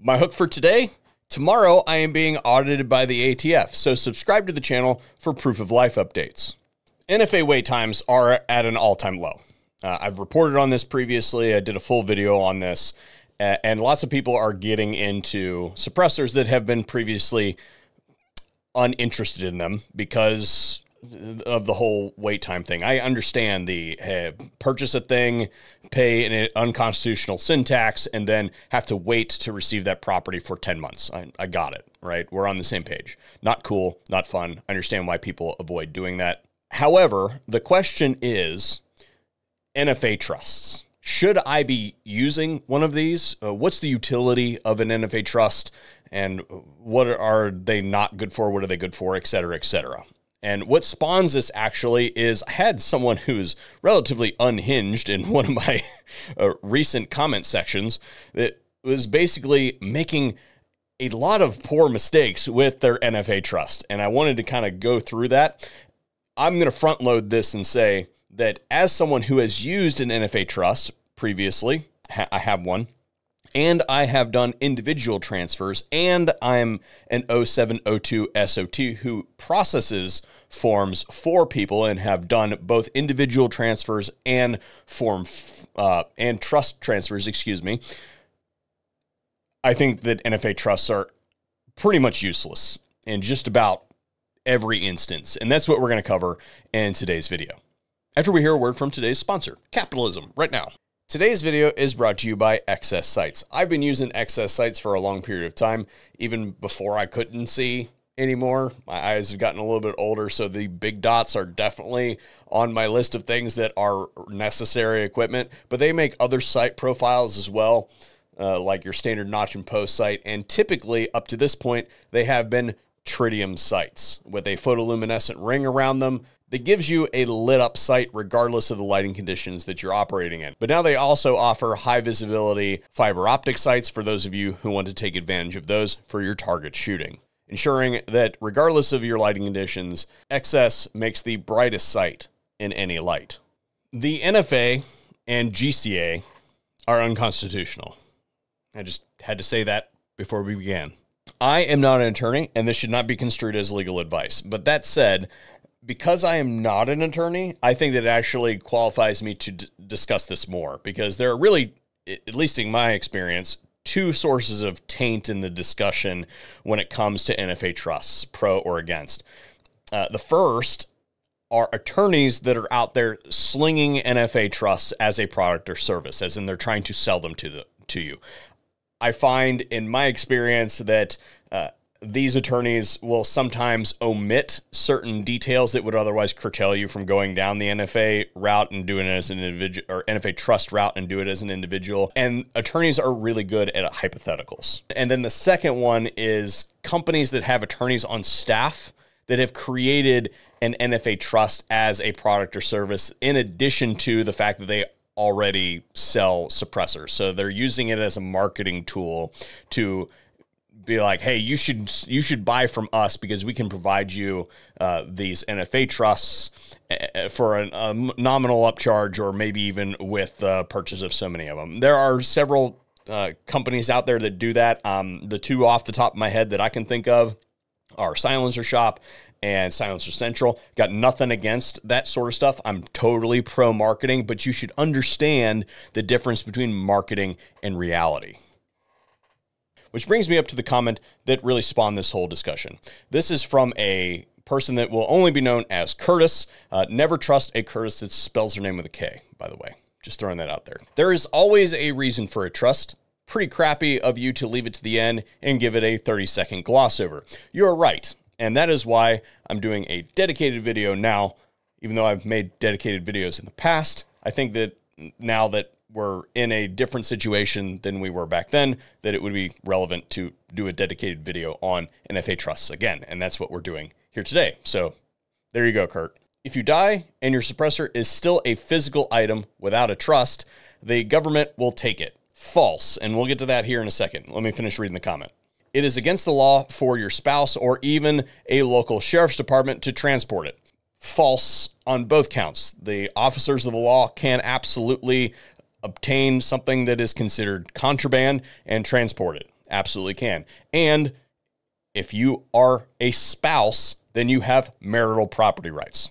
My hook for today, tomorrow I am being audited by the ATF, so subscribe to the channel for proof of life updates. NFA wait times are at an all-time low. I've reported on this previously. I did a full video on this, and lots of people are getting into suppressors that have been previously uninterested in them because of the whole wait time thing. I understand the purchase a thing, pay an unconstitutional sin tax, and then have to wait to receive that property for 10 months. I got it, right? We're on the same page. Not cool, not fun. I understand why people avoid doing that. However, the question is NFA trusts. Should I be using one of these? What's the utility of an NFA trust? And what are they not good for? What are they good for? Et cetera, et cetera. And what spawns this actually is I had someone who's relatively unhinged in one of my recent comment sections that was basically making a lot of poor mistakes with their NFA trust. And I wanted to kind of go through that. I'm going to front load this and say that as someone who has used an NFA trust previously, I have one, and I have done individual transfers, and I'm an 0702 SOT who processes forms for people and have done both individual transfers and and trust transfers, excuse me. I think that NFA trusts are pretty much useless in just about every instance, and that's what we're going to cover in today's video. After we hear a word from today's sponsor, Capitalism, right now. Today's video is brought to you by Excess Sights. I've been using Excess Sights for a long period of time, even before I couldn't see anymore. My eyes have gotten a little bit older, so the big dots are definitely on my list of things that are necessary equipment, but they make other sight profiles as well, like your standard notch and post sight, and typically, up to this point, they have been tritium sights with a photoluminescent ring around them that gives you a lit up sight regardless of the lighting conditions that you're operating in. But now they also offer high visibility fiber optic sights for those of you who want to take advantage of those for your target shooting, ensuring that regardless of your lighting conditions, XS makes the brightest sight in any light. The NFA and GCA are unconstitutional. I just had to say that before we began. I am not an attorney, and this should not be construed as legal advice. But that said, because I am not an attorney, I think that it actually qualifies me to discuss this more, because there are really, at least in my experience, two sources of taint in the discussion when it comes to NFA trusts, pro or against. The first are attorneys that are out there slinging NFA trusts as a product or service, as in they're trying to sell them to you. I find in my experience that these attorneys will sometimes omit certain details that would otherwise curtail you from going down the NFA route and doing it as an individual, or NFA trust route and do it as an individual. And attorneys are really good at hypotheticals. And then the second one is companies that have attorneys on staff that have created an NFA trust as a product or service, in addition to the fact that they already sell suppressors. So they're using it as a marketing tool to be like, hey, you should buy from us because we can provide you these NFA trusts for a nominal upcharge, or maybe even with the purchase of so many of them. There are several companies out there that do that. The two off the top of my head that I can think of are Silencer Shop and Silencer Central. Got nothing against that sort of stuff. I'm totally pro marketing, but you should understand the difference between marketing and reality. Which brings me up to the comment that really spawned this whole discussion. This is from a person that will only be known as Curtis. Never trust a Curtis that spells their name with a K, by the way. Just throwing that out there. There is always a reason for a trust. Pretty crappy of you to leave it to the end and give it a 30-second gloss over. You're right, and that is why I'm doing a dedicated video now. Even though I've made dedicated videos in the past, I think that now that we're in a different situation than we were back then, that it would be relevant to do a dedicated video on NFA trusts again, and that's what we're doing here today. So there you go, Kurt. If you die and your suppressor is still a physical item without a trust, the government will take it. False, and we'll get to that here in a second. Let me finish reading the comment. It is against the law for your spouse or even a local sheriff's department to transport it. False on both counts. The officers of the law can absolutely obtain something that is considered contraband and transport it. Absolutely can. And if you are a spouse, then you have marital property rights.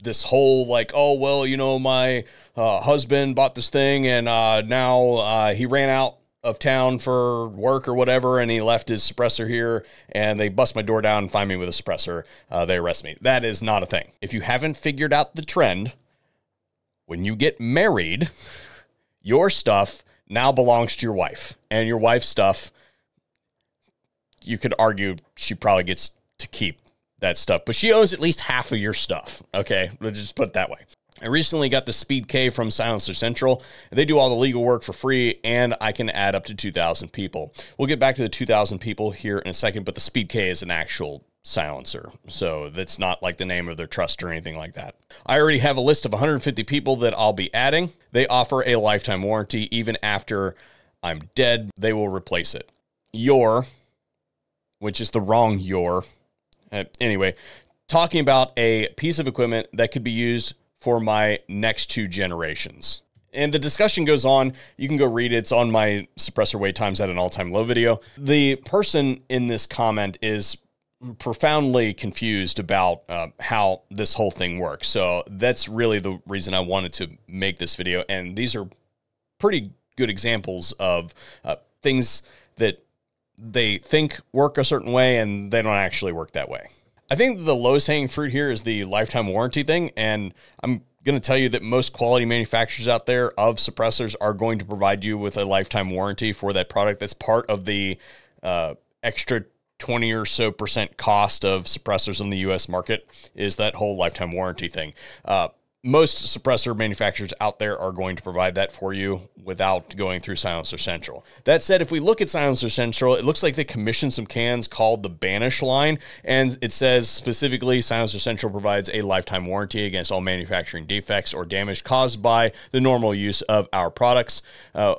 This whole like, oh, well, you know, my husband bought this thing and now he ran out of town for work or whatever, and he left his suppressor here, and they bust my door down and find me with a suppressor. They arrest me. That is not a thing. If you haven't figured out the trend, when you get married, your stuff now belongs to your wife, and your wife's stuff, you could argue she probably gets to keep that stuff, but she owns at least half of your stuff. Okay, let's just put it that way. I recently got the Speed K from Silencer Central. They do all the legal work for free, and I can add up to 2,000 people. We'll get back to the 2,000 people here in a second, but the Speed K is an actual silencer, so that's not like the name of their trust or anything like that. I already have a list of 150 people that I'll be adding. They offer a lifetime warranty. Even after I'm dead, they will replace it. Which is the wrong anyway, talking about a piece of equipment that could be used for my next 2 generations. And the discussion goes on. You can go read it. It's on my suppressor wait times at an all-time low video. The person in this comment is profoundly confused about how this whole thing works. So that's really the reason I wanted to make this video. And these are pretty good examples of things that they think work a certain way and they don't actually work that way. I think the lowest hanging fruit here is the lifetime warranty thing. And I'm going to tell you that most quality manufacturers out there of suppressors are going to provide you with a lifetime warranty for that product. That's part of the extra 20 or so % cost of suppressors in the US market, is that whole lifetime warranty thing. Most suppressor manufacturers out there are going to provide that for you without going through Silencer Central. That said, if we look at Silencer Central, it looks like they commissioned some cans called the Banish line, and it says specifically Silencer Central provides a lifetime warranty against all manufacturing defects or damage caused by the normal use of our products.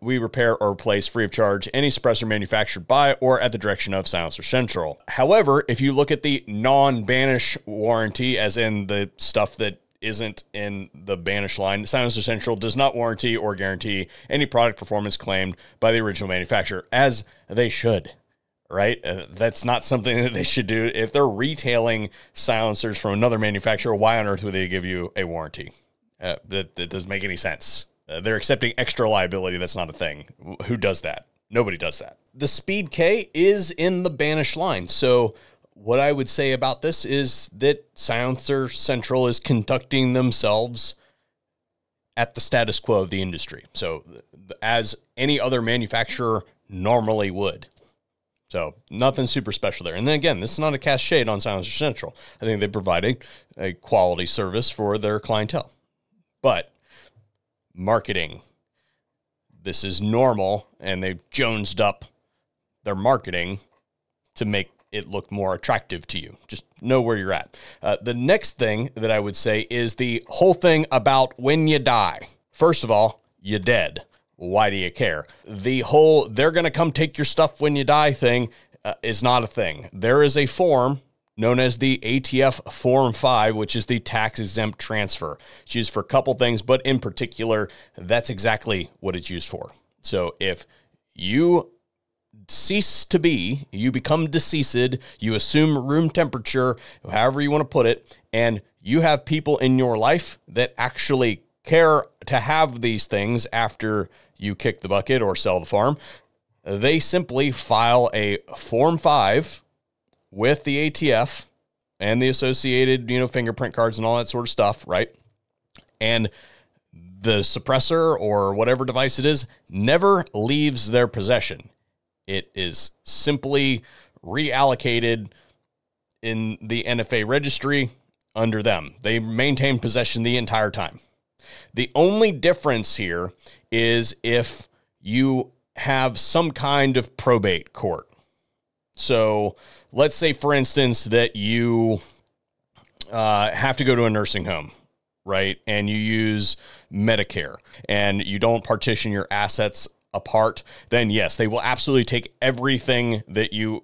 We repair or replace free of charge any suppressor manufactured by or at the direction of Silencer Central. However, if you look at the non-Banish warranty, as in the stuff that isn't in the Banish line, Silencer Central does not warranty or guarantee any product performance claimed by the original manufacturer, as they should, right? That's not something that they should do. If they're retailing silencers from another manufacturer, why on earth would they give you a warranty? That doesn't make any sense. They're accepting extra liability. That's not a thing. Who does that? Nobody does that. The Speed K is in the Banish line, so what I would say about this is that Silencer Central is conducting themselves at the status quo of the industry. So as any other manufacturer normally would. So nothing super special there. And then again, this is not a cast shade on Silencer Central. I think they provide a quality service for their clientele. But marketing, this is normal, and they've jonesed up their marketing to make it look more attractive to you. Just know where you're at. The next thing that I would say is the whole thing about when you die. First of all, you're dead. Why do you care? The whole they're going to come take your stuff when you die thing is not a thing. There is a form known as the ATF Form 5, which is the tax-exempt transfer. It's used for a couple things, but in particular, that's exactly what it's used for. So if you cease to be, you become deceased, you assume room temperature, however you want to put it, and you have people in your life that actually care to have these things after you kick the bucket or sell the farm, they simply file a Form 5 with the ATF and the associated, fingerprint cards and all that sort of stuff, right? And the suppressor or whatever device it is never leaves their possession. It is simply reallocated in the NFA registry under them. They maintain possession the entire time. The only difference here is if you have some kind of probate court. So let's say, for instance, that you have to go to a nursing home, right? And you use Medicare and you don't partition your assets apart, then yes, they will absolutely take everything that you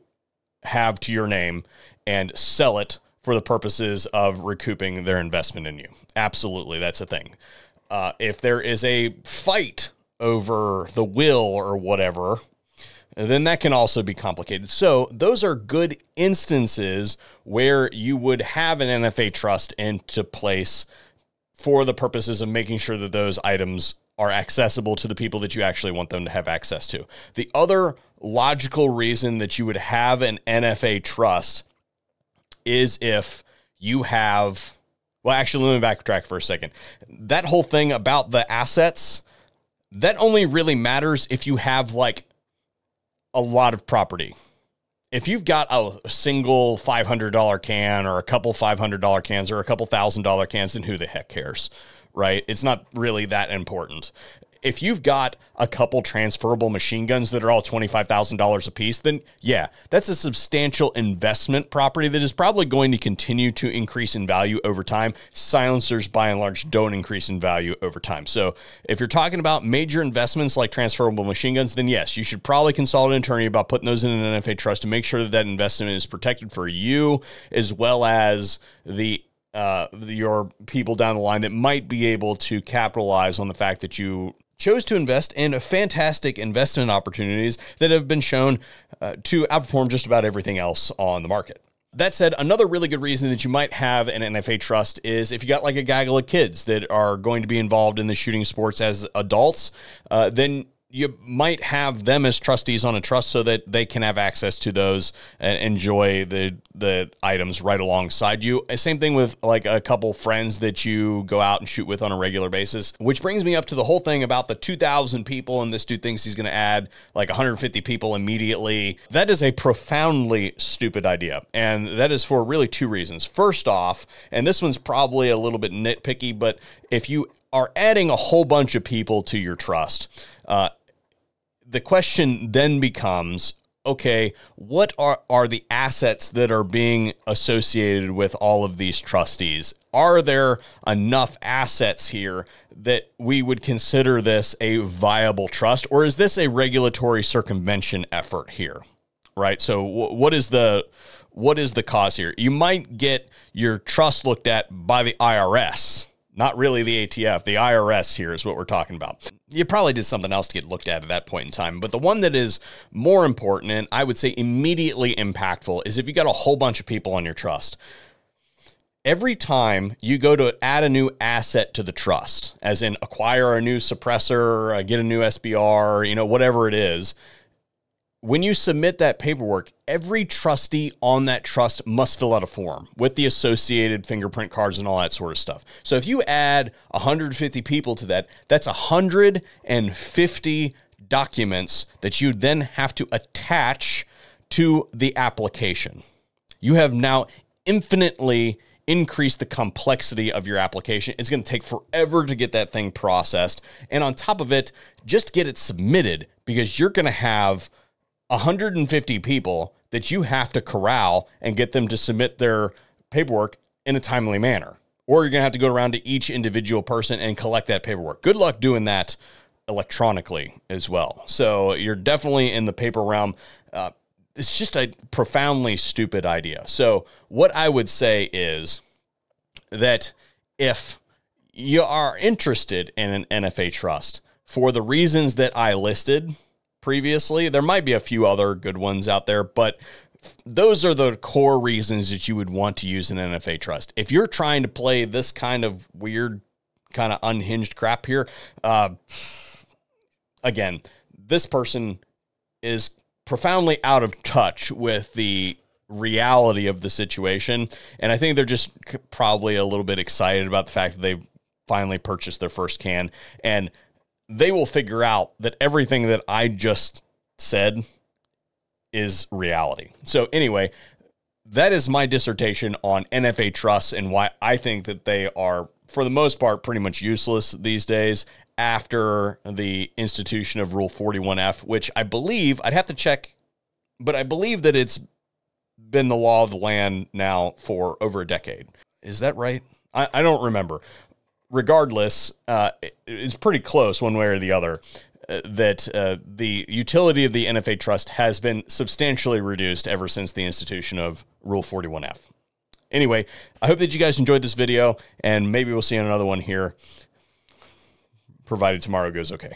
have to your name and sell it for the purposes of recouping their investment in you. Absolutely, that's a thing. If there is a fight over the will or whatever, then that can also be complicated. So those are good instances where you would have an NFA trust into place for the purposes of making sure that those items are accessible to the people that you actually want them to have access to. The other logical reason that you would have an NFA trust is if you have, well, actually, let me backtrack for a second. That whole thing about the assets, that only really matters if you have like a lot of property. If you've got a single $500 can or a couple $500 cans or a couple $1,000 cans, then who the heck cares, right? It's not really that important. If you've got a couple transferable machine guns that are all $25,000 a piece, then yeah, that's a substantial investment property that is probably going to continue to increase in value over time. Silencers, by and large, don't increase in value over time. So if you're talking about major investments like transferable machine guns, then yes, you should probably consult an attorney about putting those in an NFA trust to make sure that that investment is protected for you as well as your people down the line that might be able to capitalize on the fact that you chose to invest in fantastic investment opportunities that have been shown to outperform just about everything else on the market. That said, another really good reason that you might have an NFA trust is if you got like a gaggle of kids that are going to be involved in the shooting sports as adults, then you might have them as trustees on a trust so that they can have access to those and enjoy the items right alongside you. Same thing with like a couple friends that you go out and shoot with on a regular basis, which brings me up to the whole thing about the 2,000 people, and this dude thinks he's going to add like 150 people immediately. That is a profoundly stupid idea, and that is for really two reasons. First off, and this one's probably a little bit nitpicky, but if you are adding a whole bunch of people to your trust, the question then becomes, okay, what are the assets that are being associated with all of these trustees? Are there enough assets here that we would consider this a viable trust, or is this a regulatory circumvention effort here, right? So what is the cause here? You might get your trust looked at by the IRS. Not really the ATF. The IRS here is what we're talking about. You probably did something else to get looked at that point in time. But the one that is more important, and I would say immediately impactful, is if you got a whole bunch of people on your trust. Every time you go to add a new asset to the trust, as in acquire a new suppressor, get a new SBR, whatever it is, when you submit that paperwork, every trustee on that trust must fill out a form with the associated fingerprint cards and all that sort of stuff. So if you add 150 people to that, that's 150 documents that you then have to attach to the application. You have now infinitely increased the complexity of your application. It's going to take forever to get that thing processed. And on top of it, just get it submitted, because you're going to have 150 people that you have to corral and get them to submit their paperwork in a timely manner. Or you're going to have to go around to each individual person and collect that paperwork. Good luck doing that electronically as well. So you're definitely in the paper realm. It's just a profoundly stupid idea. So what I would say is that if you are interested in an NFA trust for the reasons that I listed previously, there might be a few other good ones out there, but those are the core reasons that you would want to use an NFA trust. If you're trying to play this kind of weird, kind of unhinged crap here, again, this person is profoundly out of touch with the reality of the situation, and I think they're just probably a little bit excited about the fact that they finally purchased their first can, and they will figure out that everything that I just said is reality. So anyway, that is my dissertation on NFA trusts and why I think that they are, for the most part, pretty much useless these days after the institution of Rule 41F, which I believe, I'd have to check, but I believe that it's been the law of the land now for over a decade. Is that right? I don't remember. Regardless, it's pretty close one way or the other that the utility of the NFA trust has been substantially reduced ever since the institution of Rule 41F. Anyway, I hope that you guys enjoyed this video, and maybe we'll see another one here, provided tomorrow goes okay.